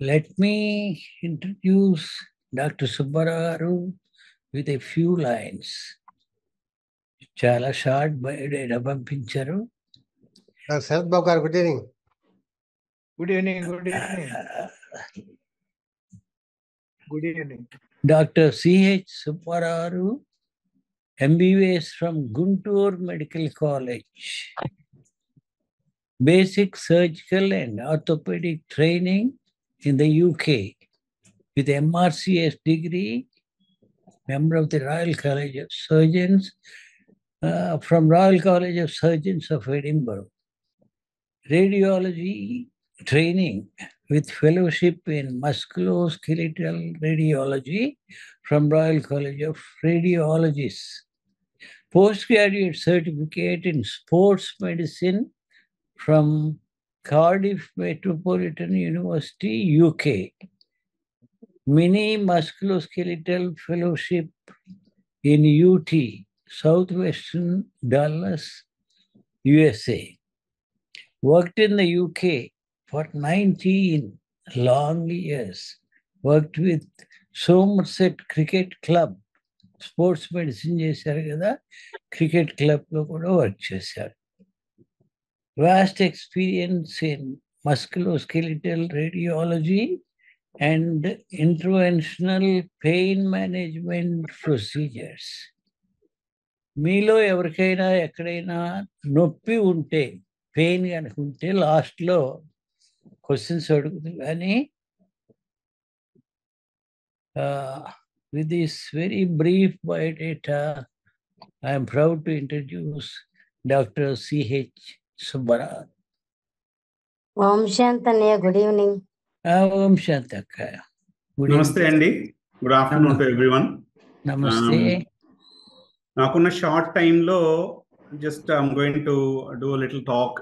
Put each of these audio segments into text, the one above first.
Let me introduce Dr. Subbarao with a few lines. చాలా short biodata పంపించారు. శరత్ బాబు గారు, good evening. Good evening. Good evening. Good evening. Doctor CH Subbarao, MBBS from Guntur Medical College. Basic surgical and orthopedic training in the UK with MRCS degree, member of the Royal College of Surgeons from Royal College of Surgeons of Edinburgh. Radiology training with fellowship in musculoskeletal radiology from Royal College of Radiologists. Postgraduate certificate in sports medicine from Cardiff Metropolitan University, UK. Mini musculoskeletal fellowship in UT, Southwestern Dallas, USA. Worked in the UK for 19 long years. Worked with Somerset Cricket Club. Sports medicine చేశారు కదా, cricket క్లబ్లో కూడా work చేశారు. Vast experience in musculoskeletal radiology and interventional pain management procedures. మీలో ఎవరికైనా ఎక్కడైనా నొప్పి ఉంటే, పెయిన్ కనుక ఉంటే లాస్ట్లో క్వశ్చన్స్ అడుగుతుంది. కానీ with this very brief biodata, I am proud to introduce Dr. C.H. Subbarao. Om Shantanya, good evening. Om Shantaka. Namaste, Andy. Good afternoon to everyone. Namaste. Nakuna short time lo, just I'm going to do a little talk,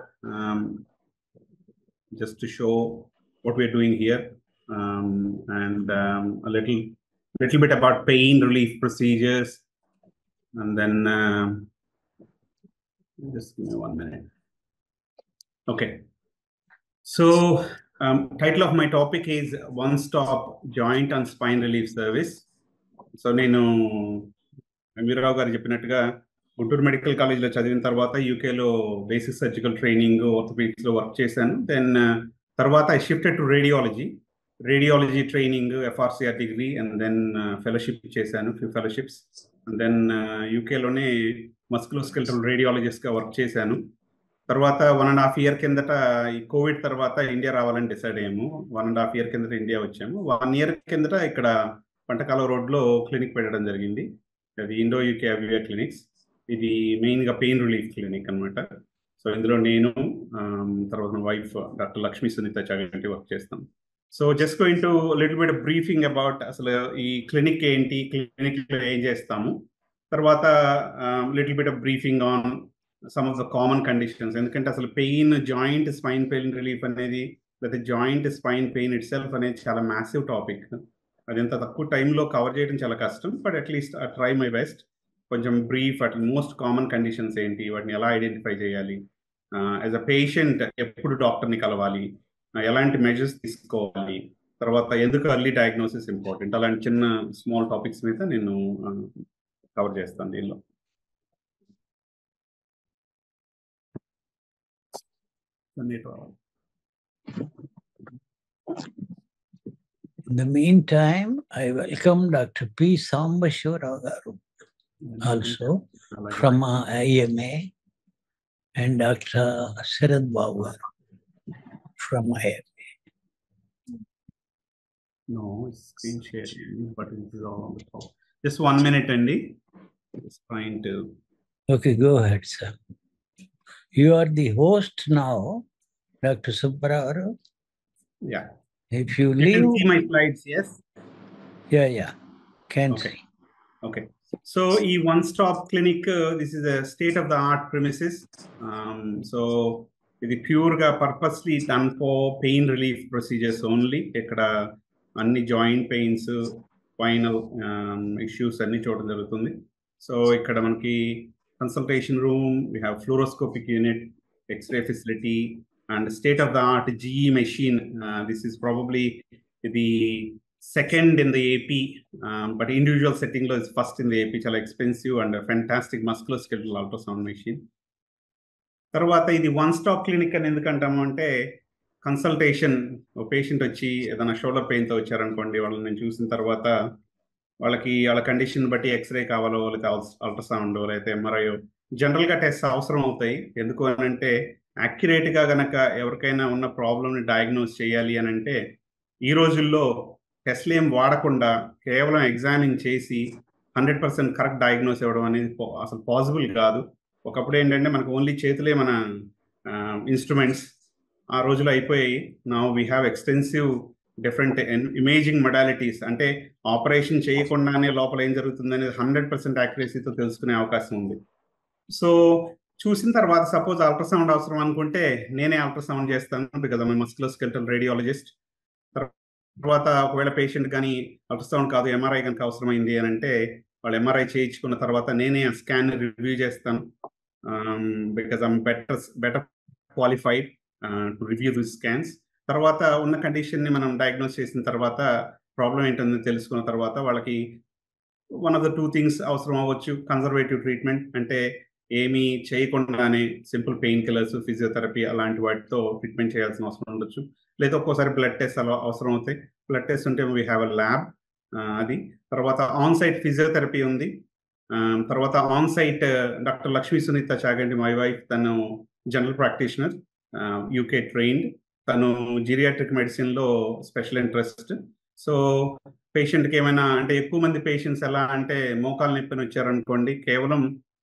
just to show what we're doing here, and a little bit about pain relief procedures, and then just give me 1 minute. Okay, so title of my topic is One Stop Joint and Spine Relief Service. So నేను వీరరావు గారు చెప్పినట్టుగా Guntur medical కాలేజ్లో చదివిన తర్వాత యూకేలో basic surgical training ఆర్థోపెడిక్స్లో work చేశాను. Then తర్వాత I shifted to radiology training, FRCR degree, and then fellowship చేశాను, ఫ్యూ ఫెలోషిప్స్. అండ్ దెన్ యూకేలోనే మస్కులోస్కెలిటల్ రేడియాలజిస్ట్గా వర్క్ చేశాను. తర్వాత 1.5 year కిందట ఈ కోవిడ్ తర్వాత ఇండియా రావాలని డిసైడ్ అయ్యాము. 1.5 year కిందట ఇండియా వచ్చాము. 1 year కిందట ఇక్కడ పంటకాల రోడ్లో క్లినిక్ పెట్టడం జరిగింది. అది ఇండో యూకే అవియా క్లినిక్స్. ఇది మెయిన్గా పెయిన్ రిలీఫ్ క్లినిక్ అనమాట. సో ఇందులో నేను తర్వాత నా wife doctor Lakshmi Sunitha Chaganti work చేస్తాం. So just going to little bit briefing about అసలు ఈ క్లినిక్ ఏంటి, క్లినిక్లో ఏం చేస్తాము, తర్వాత little bit of briefing on some of the common conditions. ఎందుకంటే అసలు pain, joint spine pain relief అనేది, లేదా joint spine pain itself అనేది చాలా మ్యాసివ్ టాపిక్. అది ఎంత తక్కువ టైంలో కవర్ చేయడం చాలా కష్టం. But at least I try my best. కొంచెం బ్రీఫ్, అట్లా మోస్ట్ కామన్ కండిషన్స్ ఏంటి, వాటిని ఎలా ఐడెంటిఫై చేయాలి, యాజ్ అ పేషెంట్ ఎప్పుడు డాక్టర్ని కలవాలి, ఎలాంటి మెజర్స్ తీసుకోవాలి, తర్వాత ఎందుకు ఎర్లీ డయాగ్నోసిస్ ఇంపార్టెంట్, అలాంటి చిన్న స్మాల్ టాపిక్స్ మీద నేను కవర్ చేస్తాను దీనిలో. In the meantime, I welcome Dr. P. Sambashwarao garu also from IMA, and Dr. Sharath Babu garu from IMA. No, it's screen sharing, but it is all on the top. Just 1 minute, Andy. Just trying to. Okay, go ahead, sir. You are the host now, Dr. Subbarao. Yeah. If you You leave, can see my slides, yes? yeah, can Okay. see. Okay. So, E One Stop Clinic, this is a state-of-the-art premises. So, ఇది ప్యూర్గా purposely done for pain relief procedures only. ఇక్కడ అన్ని joint pains, spinal issues అన్ని చూడడం జరుగుతుంది. So ఇక్కడ మనకి consultation room, we have fluoroscopic unit, x ray facility, and state-of-the-art GE machine. This is probably ఇది second in the AP, but individual సెట్టింగ్లో is first in the AP. చాలా expensive and fantastic musculoskeletal ultrasound machine. తర్వాత ఇది one stop clinic అని ఎందుకంటాము అంటే, consultation, ఒక patient వచ్చి ఏదైనా షోల్డర్ పెయిన్తో వచ్చారనుకోండి, వాళ్ళని నేను చూసిన తర్వాత వాళ్ళ కండిషన్ బట్టి ఎక్స్రే కావాలో, లేకపోతే అల్ట్రాసౌండ్, లేకపోతే ఎంఆర్ఐ, జనరల్గా టెస్ట్ అవసరం అవుతాయి. ఎందుకు అని అంటే, యాక్యురేట్గా గనక ఎవరికైనా ఉన్న ప్రాబ్లమ్ని డయాగ్నోస్ చేయాలి అని అంటే, ఈ రోజుల్లో టెస్ట్లు ఏం వాడకుండా కేవలం ఎగ్జామిన్ చేసి 100% కరెక్ట్ డయాగ్నోస్ ఇవ్వడం అనేది అసలు పాసిబుల్ కాదు. ఒకప్పుడు ఏంటంటే మనకు ఓన్లీ చేతులే మన ఇన్స్ట్రుమెంట్స్, ఆ రోజులు అయిపోయాయి. Now we have extensive different imaging modalities, అంటే ఆపరేషన్ చేయకుండానే లోపల ఏం జరుగుతుంది అనేది 100% యాక్యురసీతో తెలుసుకునే అవకాశం ఉంది. సో చూసిన తర్వాత సపోజ్ అల్ట్రాసౌండ్ అవసరం అనుకుంటే నేనే అల్ట్రాసౌండ్ చేస్తాను, బికాజ్ ఐ మస్కులోస్కెలిటల్ రేడియాలజిస్ట్. తర్వాత ఒకవేళ పేషెంట్ కానీ అల్ట్రాసౌండ్ కాదు ఎంఆర్ఐ కనుక అవసరమైంది అని అంటే, వాళ్ళు ఎంఆర్ఐ చేయించుకున్న తర్వాత నేనే ఆ స్కాన్ రివ్యూ చేస్తాను, because I'm better qualified to review the scans. తర్వాత ఉన్న కండిషన్ని మనం డయాగ్నోస్ చేసిన తర్వాత ప్రాబ్లం ఏంటని తెలుసుకున్న తర్వాత వాళ్ళకి వన్ ఆఫ్ ద 2 థింగ్స్ అవసరం అవ్వచ్చు. కన్జర్వేటివ్ ట్రీట్మెంట్, అంటే ఏమీ చేయకుండానే సింపుల్ పెయిన్ కిల్లర్స్, ఫిజియోథెరపీ అలాంటి వాటితో ట్రీట్మెంట్ చేయాల్సిన అవసరం ఉండొచ్చు. లేదా ఒక్కోసారి బ్లడ్ టెస్ట్ అలా అవసరం అవుతాయి. బ్లడ్ టెస్ట్ ఉంటే వీ హ్యావ్ అ ల్యాబ్, అది. తర్వాత ఆన్ సైట్ ఫిజియోథెరపీ ఉంది. తర్వాత on site doctor Lakshmi Sunitha Chaganti, my wife, తను జనరల్ ప్రాక్టీషనర్, యూకే ట్రైన్డ్. తను జీరియాట్రిక్ మెడిసిన్లో స్పెషల్ ఇంట్రెస్ట్. సో పేషెంట్కి ఏమైనా, అంటే ఎక్కువ మంది పేషెంట్స్ ఎలా అంటే మోకాలు నొప్పిని వచ్చారనుకోండి, కేవలం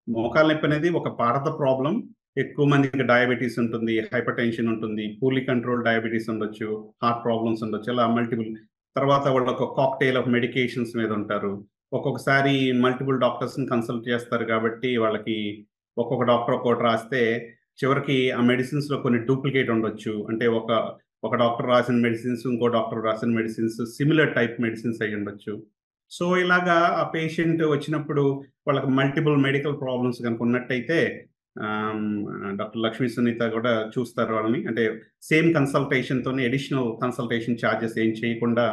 మోకాలు నొప్పి అనేది ఒక పార్ట్ ఆఫ్ ద ప్రాబ్లం. ఎక్కువ మందికి డయాబెటీస్ ఉంటుంది, హైపర్ టెన్షన్ ఉంటుంది, పూర్లీ కంట్రోల్ డయాబెటీస్ ఉండొచ్చు, హార్ట్ ప్రాబ్లమ్స్ ఉండొచ్చు, అలా మల్టిపుల్. తర్వాత వాళ్ళు ఒక కాక్టైల్ ఆఫ్ మెడికేషన్స్ మీద ఉంటారు. ఒక్కొక్కసారి మల్టిపుల్ డాక్టర్స్ని కన్సల్ట్ చేస్తారు కాబట్టి వాళ్ళకి ఒక్కొక్క డాక్టర్ ఒక్కొక్కటి రాస్తే చివరికి ఆ మెడిసిన్స్లో కొన్ని డూప్లికేట్ ఉండొచ్చు. అంటే ఒక డాక్టర్ రాసిన మెడిసిన్స్, ఇంకో డాక్టర్ రాసిన మెడిసిన్స్ సిమిలర్ టైప్ మెడిసిన్స్ అయ్యి ఉండొచ్చు. సో ఇలాగా ఆ పేషెంట్ వచ్చినప్పుడు వాళ్ళకి మల్టిపుల్ మెడికల్ ప్రాబ్లమ్స్ కనుక ఉన్నట్టయితే డాక్టర్ లక్ష్మీ సునీత కూడా చూస్తారు వాళ్ళని. అంటే సేమ్ కన్సల్టేషన్తోనే అడిషనల్ కన్సల్టేషన్ ఛార్జెస్ ఏం చేయకుండా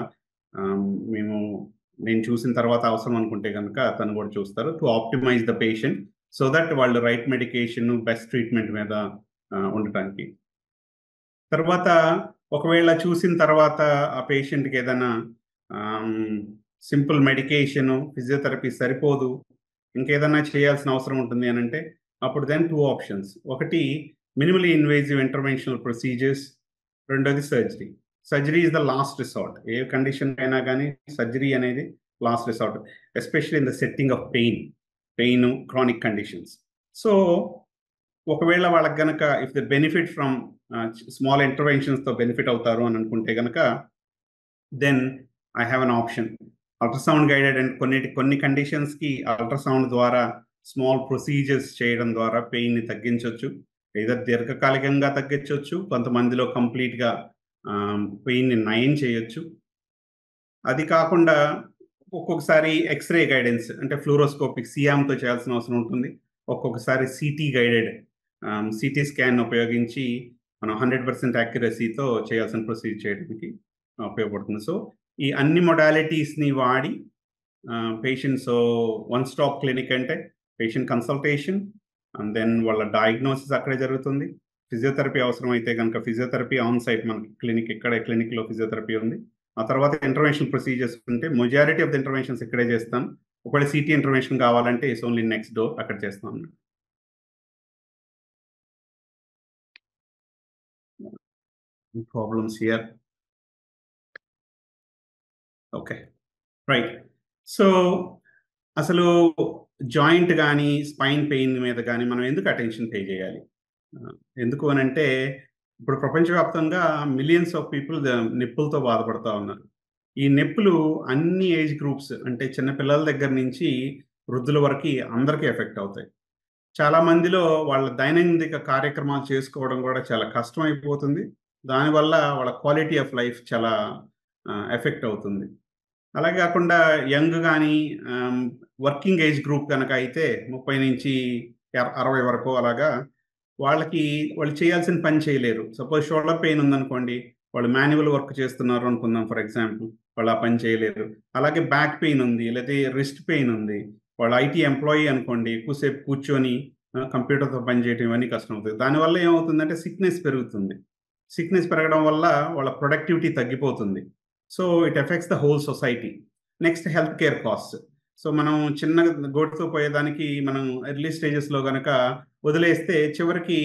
నేను చూసిన తర్వాత అవసరం అనుకుంటే కనుక తను కూడా చూస్తారు, to optimise the patient, so that వాళ్ళు రైట్ మెడికేషన్, బెస్ట్ ట్రీట్మెంట్ మీద ఉండటానికి. తర్వాత ఒకవేళ చూసిన తర్వాత ఆ పేషెంట్కి ఏదైనా సింపుల్ మెడికేషన్, ఫిజియోథెరపీ సరిపోదు, ఇంకేదైనా చేయాల్సిన అవసరం ఉంటుంది అని అంటే, అప్పుడు దెన్ 2 ఆప్షన్స్. ఒకటి మినిమలీ ఇన్వేజివ్ ఇంటర్వెన్షనల్ ప్రొసీజర్స్, రెండోది surgery. Surgery is the last resort. ఏ కండిషన్ అయినా కానీ సర్జరీ అనేది last resort, especially in the setting of pain, chronic conditions. So ఒకవేళ వాళ్ళకి గనక if the benefit from small ఇంటర్వెన్షన్స్తో బెనిఫిట్ అవుతారు అని అనుకుంటే కనుక, then I have an option, ultrasound guided. And కొన్ని కండిషన్స్కి అల్ట్రాసౌండ్ ద్వారా స్మాల్ ప్రొసీజర్స్ చేయడం ద్వారా పెయిన్ని తగ్గించవచ్చు. ఏదైనా దీర్ఘకాలికంగా తగ్గించవచ్చు, కొంతమందిలో కంప్లీట్గా పెయిన్ని నయం చేయొచ్చు. అది కాకుండా ఒక్కొక్కసారి ఎక్స్రే గైడెన్స్, అంటే ఫ్లూరోస్కోపిక్ సియామ్తో చేయాల్సిన అవసరం ఉంటుంది. ఒక్కొక్కసారి సిటీ గైడెడ్, సిటీ స్కాన్ ఉపయోగించి మనం 100% యాక్యురసీతో చేయాల్సిన ప్రొసీజర్ చేయడానికి ఉపయోగపడుతుంది. సో ఈ అన్ని మొడాలిటీస్ని వాడి పేషెంట్స్, వన్ స్టాప్ క్లినిక్ అంటే పేషెంట్ కన్సల్టేషన్, అండ్ దెన్ వాళ్ళ డయాగ్నోసిస్ అక్కడే జరుగుతుంది. ఫిజియోథెరపీ అవసరం అయితే కనుక ఫిజియోథెరపీ ఆన్ సైట్ మనకి క్లినిక్లో ఫిజియోథెరపీ ఉంది. ఆ తర్వాత ఇంటర్వెన్షన్ ప్రొసీజర్స్ ఉంటే మెజారిటీ ఆఫ్ ద ఇంటర్వెన్షన్స్ ఇక్కడే చేస్తాం. ఒకవేళ సిటీ ఇంటర్వెన్షన్ కావాలంటే ఇట్స్ ఓన్లీ నెక్స్ట్ డోర్, అక్కడ చేస్తాం. Problems here. Okay, right. So అసలు జాయింట్ కానీ స్పైన్ పెయిన్ మీద కానీ మనం ఎందుకు అటెన్షన్ పే చేయాలి? ఎందుకు అని అంటే, ఇప్పుడు ప్రపంచవ్యాప్తంగా మిలియన్స్ ఆఫ్ పీపుల్ నొప్పులతో బాధపడుతూ ఉన్నారు. ఈ నొప్పులు అన్ని ఏజ్ గ్రూప్స్, అంటే చిన్నపిల్లల దగ్గర నుంచి వృద్ధుల వరకు అందరికీ ఎఫెక్ట్ అవుతాయి. చాలా మందిలో వాళ్ళ దైనందిక కార్యక్రమాలు చేసుకోవడం కూడా చాలా కష్టం అయిపోతుంది. దానివల్ల వాళ్ళ క్వాలిటీ ఆఫ్ లైఫ్ చాలా ఎఫెక్ట్ అవుతుంది. అలాగే కాకుండా యంగ్ కానీ వర్కింగ్ ఏజ్ గ్రూప్ కనుక అయితే 30 నుంచి 60 వరకు అలాగా వాళ్ళు చేయాల్సిన పని చేయలేరు. సపోజ్ షోల్డర్ పెయిన్ ఉందనుకోండి, వాళ్ళు మాన్యువల్ వర్క్ చేస్తున్నారు అనుకుందాం ఫర్ ఎగ్జాంపుల్, వాళ్ళు ఆ పని చేయలేరు. అలాగే బ్యాక్ పెయిన్ ఉంది, లేదా రిస్ట్ పెయిన్ ఉంది, వాళ్ళు ఐటీ ఎంప్లాయీ అనుకోండి, ఎక్కువసేపు కూర్చొని కంప్యూటర్తో పని చేయడం ఇవన్నీ కష్టం అవుతుంది. దానివల్ల ఏమవుతుందంటే సిక్నెస్ పెరుగుతుంది. సిక్నెస్ పెరగడం వల్ల వాళ్ళ ప్రొడక్టివిటీ తగ్గిపోతుంది. So it effects the whole society. Next health care cost. So మనం చిన్న గోటుతో పోయేదానికి మనం ఎర్లీ స్టేజెస్లో కనుక వదిలేస్తే చివరికి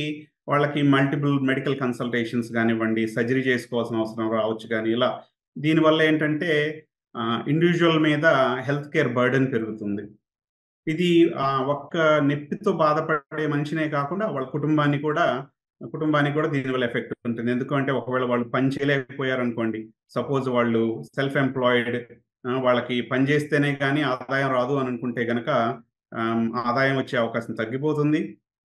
వాళ్ళకి మల్టిపుల్ మెడికల్ కన్సల్టేషన్స్ కానివ్వండి, సర్జరీ చేసుకోవాల్సిన అవసరం రావచ్చు. కానీ ఇలా దీనివల్ల ఏంటంటే ఇండివిజువల్ మీద హెల్త్ కేర్ బర్డెన్ పెరుగుతుంది. ఇది ఒక్క నొప్పితో బాధపడే మనిషినే కాకుండా వాళ్ళ కుటుంబానికి కూడా దీనివల్ల ఎఫెక్ట్ ఉంటుంది. ఎందుకంటే ఒకవేళ వాళ్ళు పని చేయలేకపోయారనుకోండి, సపోజ్ వాళ్ళు సెల్ఫ్ ఎంప్లాయిడ్, వాళ్ళకి పని చేస్తేనే కానీ ఆదాయం రాదు అని అనుకుంటే కనుక ఆదాయం వచ్చే అవకాశం తగ్గిపోతుంది.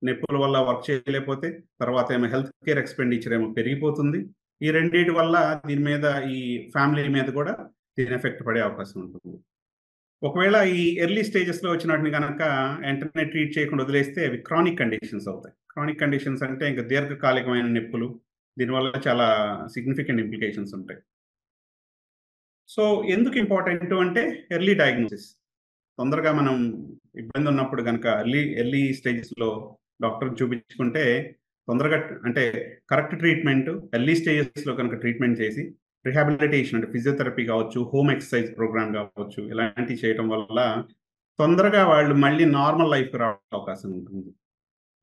నొప్పుల వల్ల వర్క్ చేయలేకపోతే తర్వాత ఏమో హెల్త్ కేర్ ఎక్స్పెండిచర్ ఏమో పెరిగిపోతుంది. ఈ రెండింటి వల్ల దీని మీద ఈ ఫ్యామిలీ మీద కూడా దీని ఎఫెక్ట్ పడే అవకాశం ఉంటుంది. ఒకవేళ ఈ ఎర్లీ స్టేజెస్లో వచ్చిన వాటిని కనుక వెంటనే ట్రీట్ చేయకుండా వదిలేస్తే అవి క్రానిక్ కండిషన్స్ అవుతాయి. క్రానిక్ కండిషన్స్ అంటే ఇంకా దీర్ఘకాలికమైన నొప్పులు, దీనివల్ల చాలా సిగ్నిఫికెంట్ ఇంప్లికేషన్స్ ఉంటాయి. సో ఎందుకు ఇంపార్టెంట్ అంటే ఎర్లీ డయాగ్నోసిస్. తొందరగా మనం ఇబ్బంది ఉన్నప్పుడు కనుక ఎర్లీ స్టేజెస్లో డాక్టర్ని చూపించుకుంటే తొందరగా అంటే కరెక్ట్ ట్రీట్మెంట్ ఎర్లీ స్టేజెస్లో కనుక ట్రీట్మెంట్ చేసి రిహాబిలిటేషన్ అంటే ఫిజియోథెరపీ కావచ్చు, హోమ్ ఎక్సర్సైజ్ ప్రోగ్రామ్ కావచ్చు, ఇలాంటివి చేయడం వల్ల తొందరగా వాళ్ళు మళ్ళీ నార్మల్ లైఫ్కి రావడానికి అవకాశం ఉంటుంది.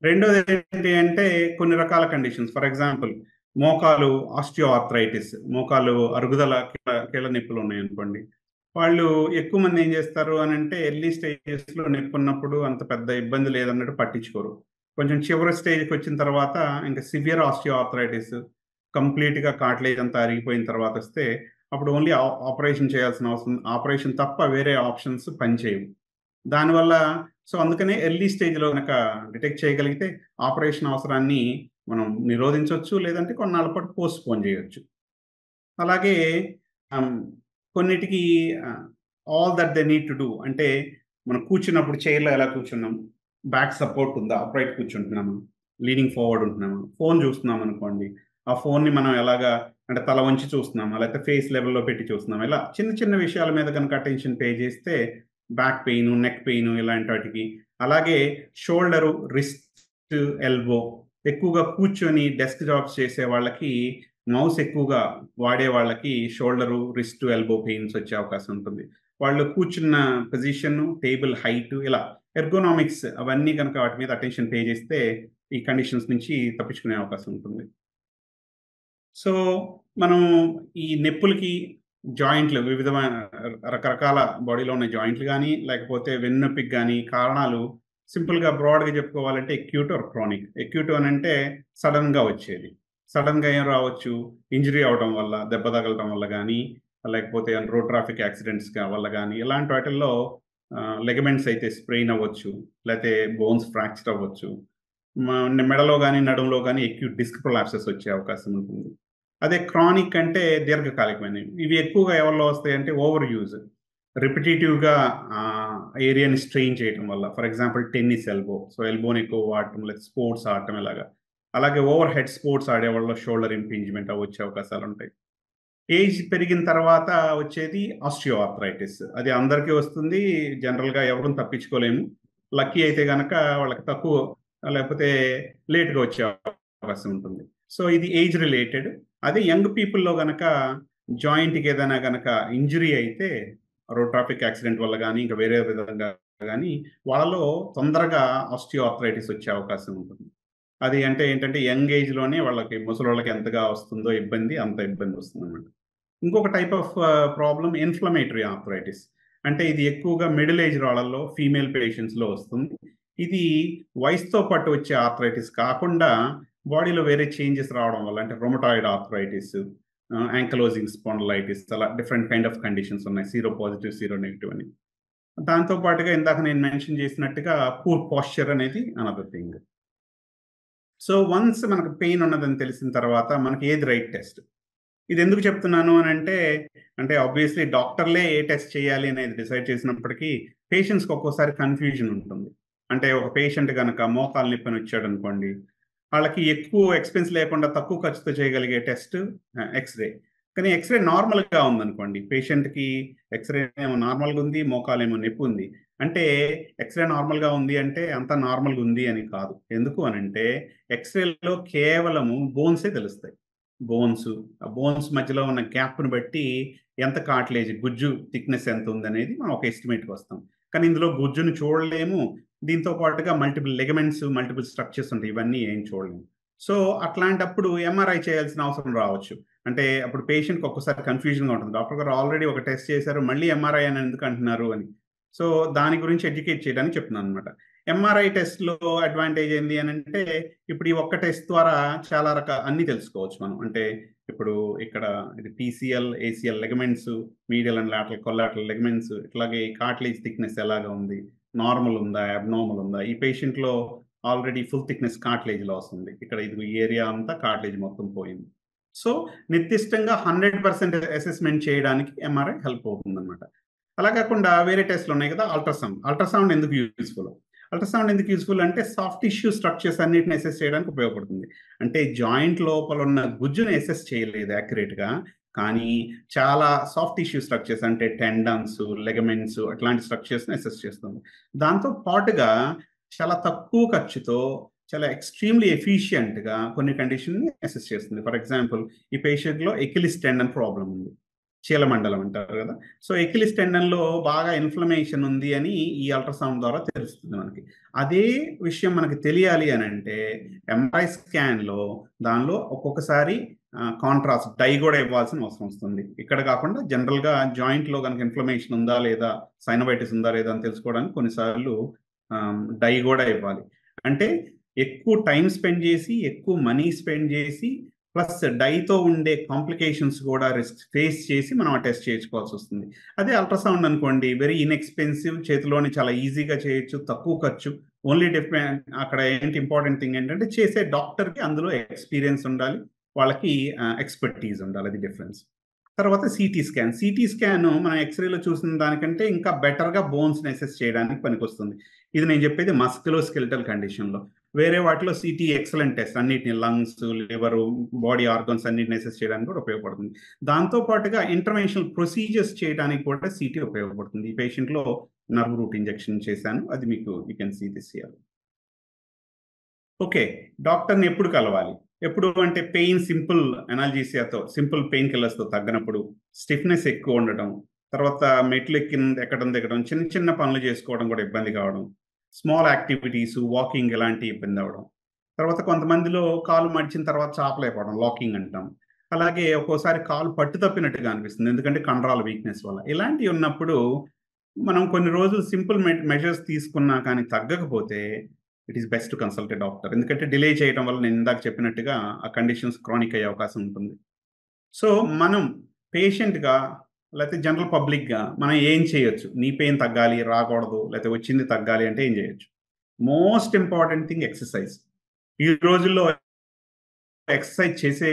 రెండోది ఏంటి అంటే కొన్ని రకాల కండిషన్స్, ఫర్ ఎగ్జాంపుల్ మోకాలు ఆస్టియోఆర్థరైటిస్, మోకాలు అరుగుదల కీళ్ళ నొప్పులు ఉన్నాయనుకోండి, వాళ్ళు ఎక్కువ మంది ఏం చేస్తారు అని అంటే ఎర్లీ స్టేజెస్లో నొప్పి ఉన్నప్పుడు అంత పెద్ద ఇబ్బంది లేదన్నట్టు పట్టించుకోరు. కొంచెం చివరి స్టేజ్కి వచ్చిన తర్వాత ఇంకా సివియర్ ఆస్టియోఆర్థరైటిస్, కంప్లీట్గా కార్టిలేజ్ అంతా అరిగిపోయిన తర్వాత వస్తే అప్పుడు ఓన్లీ ఆపరేషన్ చేయాల్సిన అవసరం, ఆపరేషన్ తప్ప వేరే ఆప్షన్స్ పనిచేయవు. దానివల్ల సో అందుకనే ఎర్లీ స్టేజ్లో కనుక డిటెక్ట్ చేయగలిగితే ఆపరేషన్ అవసరాన్ని మనం నిరోధించవచ్చు, లేదంటే కొన్నాళ్ళ పాటు పోస్ట్పోన్ చేయొచ్చు. అలాగే కొన్నిటికి all that they need to do అంటే మనం కూర్చున్నప్పుడు చైర్లో ఎలా కూర్చున్నాం, బ్యాక్ సపోర్ట్ ఉందా, అప్రైట్ కూర్చుంటున్నాము, లీనింగ్ ఫార్వర్డ్ ఉంటున్నాము, ఫోన్ చూస్తున్నాం అనుకోండి, ఆ ఫోన్ని మనం ఎలాగా అంటే తల వంచి చూస్తున్నామా, లేకపోతే ఫేస్ లెవెల్లో పెట్టి చూస్తున్నాం, ఇలా చిన్న చిన్న విషయాల మీద కనుక అటెన్షన్ పే చేస్తే బ్యాక్ పెయిన్, నెక్ పెయిన్ ఇలాంటి వాటికి, అలాగే షోల్డరు, రిస్ట్, ఎల్బో, ఎక్కువగా కూర్చొని డెస్క్ జాబ్స్ చేసే వాళ్ళకి, మౌస్ ఎక్కువగా వాడే వాళ్ళకి షోల్డరు, రిస్ట్, ఎల్బో పెయిన్స్ వచ్చే అవకాశం ఉంటుంది. వాళ్ళు కూర్చున్న పొజిషన్, టేబుల్ హైట్, ఇలా ఎర్గోనామిక్స్ అవన్నీ కనుక వాటి మీద అటెన్షన్ పే చేస్తే ఈ కండిషన్స్ నుంచి తప్పించుకునే అవకాశం ఉంటుంది. సో మనం ఈ నొప్పులకి జాయింట్లు, వివిధమైన రకరకాల బాడీలో ఉన్న జాయింట్లు కానీ లేకపోతే వెన్నొప్పికి కానీ కారణాలు సింపుల్గా బ్రాడ్గా చెప్పుకోవాలంటే ఎక్యూట్ ఆర్ క్రానిక్. ఎక్యూట్ అని అంటే సడన్గా వచ్చేది, సడన్గా ఏం రావచ్చు, ఇంజరీ అవడం వల్ల, దెబ్బ తగలడం వల్ల కానీ, లేకపోతే రోడ్ ట్రాఫిక్ యాక్సిడెంట్స్ వల్ల కానీ, ఇలాంటి వాటిల్లో లెగమెంట్స్ అయితే స్ప్రెయిన్ అవ్వచ్చు, లేకపోతే బోన్స్ ఫ్రాక్చర్ అవ్వచ్చు, మెడలో కానీ నడుములో కానీ ఎక్యూట్ డిస్క్ ప్రొలాప్సెస్ వచ్చే అవకాశం ఉంటుంది. అదే క్రానిక్ అంటే దీర్ఘకాలికమైనవి. ఇవి ఎక్కువగా ఎవరిలో వస్తాయంటే ఓవర్ యూజ్, రిపిటేటివ్గా ఏరియాని స్ట్రెయిన్ చేయడం వల్ల, for example tennis elbow, so ఎల్బోని ఎక్కువ వాడటం, లేదా స్పోర్ట్స్ ఆడటం ఇలాగా. అలాగే ఓవర్ హెడ్ స్పోర్ట్స్ ఆడే వాళ్ళ షోల్డర్ ఇంపింజ్మెంట్ అవి వచ్చే అవకాశాలు ఉంటాయి. ఏజ్ పెరిగిన తర్వాత వచ్చేది ఆస్టియోఆర్థరైటిస్. అది అందరికీ వస్తుంది, జనరల్గా ఎవరు తప్పించుకోలేము. లక్కీ అయితే కనుక వాళ్ళకి తక్కువ, లేకపోతే లేట్గా వచ్చే అవకాశం ఉంటుంది. సో ఇది ఏజ్ రిలేటెడ్. అదే యంగ్ పీపుల్లో కనుక జాయింట్కి ఏదైనా కనుక ఇంజరీ అయితే, రోడ్ ట్రాఫిక్ యాక్సిడెంట్ వల్ల కానీ ఇంకా వేరే విధంగా కానీ, వాళ్ళలో తొందరగా ఆస్టియోఆర్థరైటిస్ వచ్చే అవకాశం ఉంటుంది. అది అంటే ఏంటంటే యంగ్ ఏజ్లోనే వాళ్ళకి, ముసలి వాళ్ళకి ఎంతగా వస్తుందో ఇబ్బంది, అంత ఇబ్బంది వస్తుంది అన్నమాట. ఇంకొక type of problem inflammatory arthritis. అంటే ఇది ఎక్కువగా మిడిల్ ఏజ్ వాళ్ళల్లో, ఫీమేల్ పేషెంట్స్లో వస్తుంది. ఇది వయసుతో పాటు వచ్చే ఆర్థరైటిస్ కాకుండా బాడీలో వేరే చేంజెస్ రావడం వల్ల, అంటే రొమటాయిడ్ ఆర్థరైటిస్, యాంకలోజింగ్ స్పాండిలైటిస్, అలా డిఫరెంట్ కైండ్ ఆఫ్ కండిషన్స్ ఉన్నాయి, సీరో పాజిటివ్, సీరో నెగిటివ్ అని. దాంతో పాటుగా ఇందాక నేను మెన్షన్ చేసినట్టుగా పూర్ పోస్చర్ అనేది అనదర్ థింగ్. సో వన్స్ మనకు పెయిన్ ఉన్నదని తెలిసిన తర్వాత మనకి ఏది రైట్ టెస్ట్? ఇది ఎందుకు చెప్తున్నాను అని అంటే ఆబ్వియస్లీ డాక్టర్లే ఏ టెస్ట్ చేయాలి అనేది డిసైడ్ చేసినప్పటికీ పేషెంట్స్కి ఒక్కోసారి కన్ఫ్యూజన్ ఉంటుంది. అంటే ఒక పేషెంట్ కనుక మోకాలు నొప్పి అని వచ్చాడు అనుకోండి, వాళ్ళకి ఎక్కువ ఎక్స్పెన్స్ లేకుండా తక్కువ ఖర్చుతో చేయగలిగే టెస్ట్ ఎక్స్రే. కానీ ఎక్స్రే నార్మల్గా ఉందనుకోండి, పేషెంట్కి ఎక్స్రే ఏమో నార్మల్గా ఉంది, మోకాలేమో నొప్పి ఉంది అంటే ఎక్స్రే నార్మల్గా ఉంది అంటే అంత నార్మల్గా ఉంది అని కాదు. ఎందుకు అనంటే ఎక్స్రేలో కేవలము బోన్సే తెలుస్తాయి. ఆ బోన్స్ మధ్యలో ఉన్న గ్యాప్ను బట్టి ఎంత కార్టిలేజ్ గుజ్జు థిక్నెస్ ఎంత ఉందనేది మనం ఒక ఎస్టిమేట్కి వస్తాం. కానీ ఇందులో గుజ్జును చూడలేము, దీంతో పాటుగా మల్టిపుల్ లెగమెంట్స్, మల్టిపుల్ స్ట్రక్చర్స్ ఉంటాయి, ఇవన్నీ ఏం చూడలేము. సో అట్లాంటప్పుడు ఎంఆర్ఐ చేయాల్సిన అవసరం రావచ్చు. అంటే అప్పుడు పేషెంట్కి ఒక్కసారి కన్ఫ్యూజన్గా ఉంటుంది, డాక్టర్ గారు ఆల్రెడీ ఒక టెస్ట్ చేశారు, మళ్ళీ ఎంఆర్ఐ అని ఎందుకు అంటున్నారు అని. సో దాని గురించి ఎడ్యుకేట్ చేయడానికి చెప్తున్నాను అనమాట. ఎంఆర్ఐ టెస్ట్లో అడ్వాంటేజ్ ఏంటి అని అంటే, ఇప్పుడు ఈ ఒక్క టెస్ట్ ద్వారా చాలా అన్నీ తెలుసుకోవచ్చు మనం. అంటే ఇప్పుడు ఇక్కడ ఇది PCL, ACL ligaments, medial and lateral collateral ligaments, ఇట్లాగే కార్టిలేజ్ థిక్నెస్ ఎలాగా ఉంది, నార్మల్ ఉందా, అబ్నార్మల్ ఉందా, ఈ పేషెంట్లో already full thickness cartilage loss ఉంది, ఇక్కడ ఇది ఏరియా అంతా కార్టిలేజ్ మొత్తం పోయింది. సో నిర్దిష్టంగా 100% అసెస్మెంట్ చేయడానికి ఎంఆర్ఐ హెల్ప్ అవుతుంది అనమాట. అలా కాకుండా వేరే టెస్ట్లు ఉన్నాయి కదా, అల్ట్రాసౌండ్ ఎందుకు యూస్ఫుల్? అల్ట్రాసౌండ్ ఎందుకు యూస్ఫుల్ అంటే సాఫ్ట్ టిష్యూ స్ట్రక్చర్స్ అన్నిటిని అసెస్ చేయడానికి ఉపయోగపడుతుంది. అంటే జాయింట్ లోపల ఉన్న గుజ్జును అసెస్ చేయలేదు యాక్యురేట్గా, కానీ చాలా సాఫ్ట్ టిష్యూ స్ట్రక్చర్స్ అంటే టెండన్స్, లెగమెంట్స్ అట్లాంటి స్ట్రక్చర్స్ని అసెస్ చేస్తుంది. దాంతో పాటుగా చాలా తక్కువ ఖర్చుతో చాలా ఎక్స్ట్రీమ్లీ ఎఫిషియెంట్గా కొన్ని కండిషన్ని అసెస్ చేస్తుంది. ఫర్ ఎగ్జాంపుల్, ఈ పేషెంట్లో ఎకిలిస్ టెండన్ ప్రాబ్లం ఉంది, చీలమండలం అంటారు కదా. సో ఎకిలిస్ టెండన్లో బాగా ఇన్ఫ్లమేషన్ ఉంది అని ఈ అల్ట్రాసౌండ్ ద్వారా తెలుస్తుంది మనకి. అదే విషయం మనకి తెలియాలి అని అంటే ఎంఆర్ఐ స్కాన్లో దానిలో ఒక్కొక్కసారి కాంట్రాస్ట్ డై కూడా ఇవ్వాల్సిన అవసరం వస్తుంది. ఇక్కడ కాకుండా జనరల్గా జాయింట్లో కనుక ఇన్ఫ్లమేషన్ ఉందా లేదా, సైనోవైటిస్ ఉందా లేదా అని తెలుసుకోవడానికి కొన్నిసార్లు డై కూడా ఇవ్వాలి. అంటే ఎక్కువ టైం స్పెండ్ చేసి, ఎక్కువ మనీ స్పెండ్ చేసి, ప్లస్ డైతో ఉండే కాంప్లికేషన్స్ కూడా రిస్క్ ఫేస్ చేసి మనం ఆ టెస్ట్ చేయించుకోవాల్సి వస్తుంది. అదే అల్ట్రాసౌండ్ అనుకోండి, వెరీ ఇన్ఎక్స్పెన్సివ్, చేతిలోని చాలా ఈజీగా చేయొచ్చు, తక్కువ ఖర్చు. ఓన్లీ అక్కడ ఏంటి ఇంపార్టెంట్ థింగ్ ఏంటంటే చేసే డాక్టర్కి అందులో ఎక్స్పీరియన్స్ ఉండాలి, వాళ్ళకి ఎక్స్పర్టీజ్ ఉండాలి, అది డిఫరెన్స్. తర్వాత సిటీ స్కాన్ మనం ఎక్స్రేలో చూసిన దానికంటే ఇంకా బెటర్గా బోన్స్ని అసెస్ చేయడానికి పనికొస్తుంది. ఇది నేను చెప్పేది మస్కులోస్కెలిటల్ కండిషన్లో. వేరే వాటిలో సిటీ ఎక్సలెంట్ టెస్ట్, అన్నిటిని లంగ్స్, లివరు, బాడీ ఆర్గన్స్ అన్నిటిని అసెస్ చేయడానికి కూడా ఉపయోగపడుతుంది. దాంతో పాటుగా ఇంటర్వెన్షనల్ ప్రొసీజర్స్ చేయడానికి కూడా సిటీ ఉపయోగపడుతుంది. ఈ పేషెంట్లో నర్వ్ రూట్ ఇంజెక్షన్ చేశాను, అది మీకు you can see this here. Okay, డాక్టర్ని ఎప్పుడు కలవాలి? ఎప్పుడు అంటే పెయిన్ సింపుల్ అనాల్జీసియాతో, సింపుల్ పెయిన్ కిల్లర్స్తో తగ్గినప్పుడు, స్టిఫ్నెస్ ఎక్కువ ఉండటం, తర్వాత మెట్లు ఎక్కడం దిగడం, చిన్న చిన్న పనులు చేసుకోవడం కూడా ఇబ్బంది కావడం, స్మాల్ యాక్టివిటీస్, వాకింగ్ ఇలాంటి ఇబ్బంది అవ్వడం, తర్వాత కొంతమందిలో కాలు మడిచిన తర్వాత చాపలేకపోవడం, లాకింగ్ అంటాం. అలాగే ఒక్కోసారి కాలు పట్టు తప్పినట్టుగా అనిపిస్తుంది, ఎందుకంటే కండరాల వీక్నెస్ వల్ల. ఇలాంటివి ఉన్నప్పుడు మనం కొన్ని రోజులు సింపుల్ మెజర్స్ తీసుకున్నా కానీ తగ్గకపోతే it is best to consult a doctor. ఎందుకంటే డిలే చేయడం వల్ల నేను ఇందాక చెప్పినట్టుగా ఆ కండిషన్స్ క్రానిక్ అయ్యే అవకాశం ఉంటుంది. సో మనం పేషెంట్గా లేకపోతే జనరల్ పబ్లిక్గా మనం ఏం చేయొచ్చు? నీ పెయిన్ తగ్గాలి, రాకూడదు, లేకపోతే వచ్చింది తగ్గాలి అంటే ఏం చేయొచ్చు? Most important thing exercise. ఈ రోజుల్లో ఎక్సర్సైజ్ చేసే